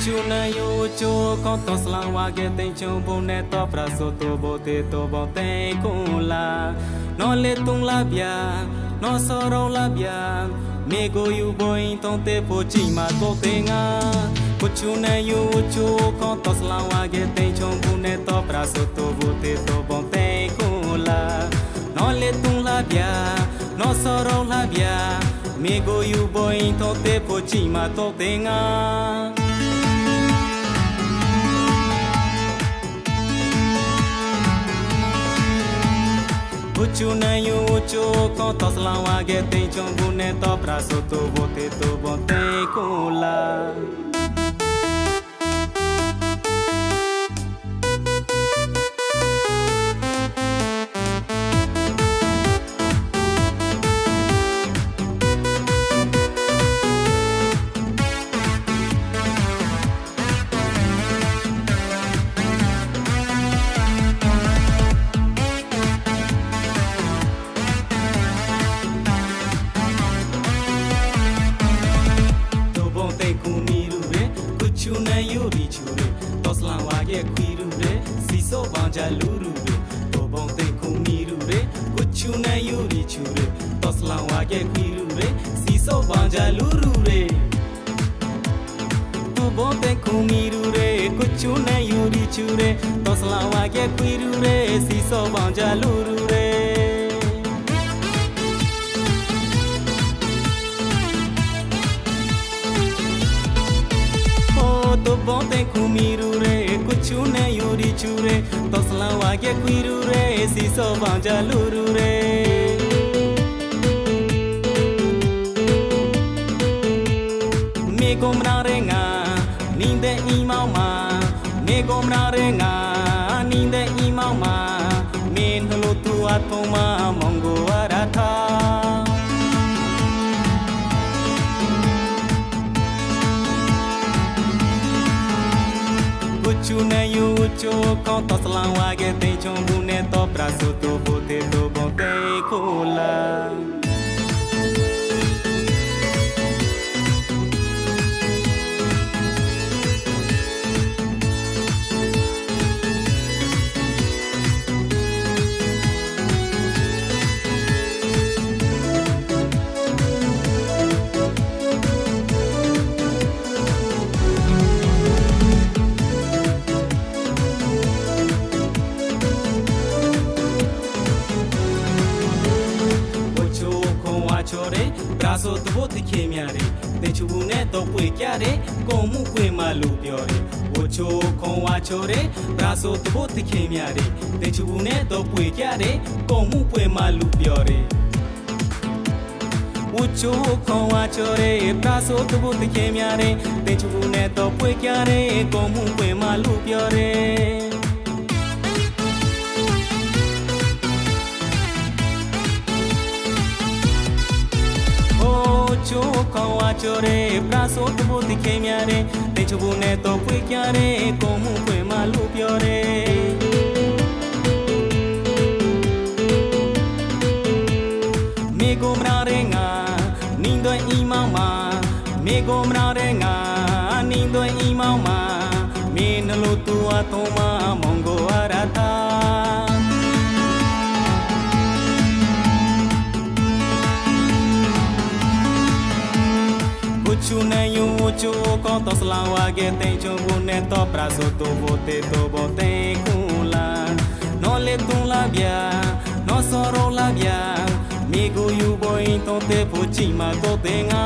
Kuchuna yo cho konto slawa ke te chombo ne to praso to bote to bote kula no le tung la bia no soro la bia me go yu boy ton te po chi ma to te nga Kuchuna yo cho konto slawa ke te chombo ne to praso to bote kula no le tung la bia no soro la bia me go yu boy ton te po chi ma to te nga Kuchuna yo cho konto slawa ke te chombo ne to praso to bote kula Kuchuna yuri chure, toslawa ye kwirure, siso banja lurure, tobonte kumirure. Kuchuna yuri chure, toslawa ye kwirure, siso banja lurure, tobonte kumirure. Kuchuna yuri chure, toslawa ye kwirure, siso banja lurure. To bonte kumirure, kuchuna yuri chure, toslawa ke kwirure, siso banja lurure. Me gomra renga, ninde imama, me gomra renga, ninde imama, me nlo tu atoma mongo aratha. Kuchuna yo cho konto slawa ke te chombo ne to praso to bote kula chore brazo to bote ke myare te chubu ne to pwe kyare ko mu pwe ma lu pyo re wo cho khon wa chore brazo to bote ke myare te chubu ne to pwe kyare ko mu pwe ma lu pyo re wo cho khon wa chore brazo to bote ke myare te chubu ne to pwe kyare ko mu pwe ma lu pyo re cho kawa chore praso to bote ke myare te chubu ne to pwe kyare ko mu pwe ma lu pyo re me gomra renga nindo imama me gomra renga nindo imama me nlo tu atoma mongo aratha Kuchuna yo cho konto slawa ke te chombo ne to praso to bote kula no le tung la bia no soro la bia me go yu boy ton te po chi ma to te nga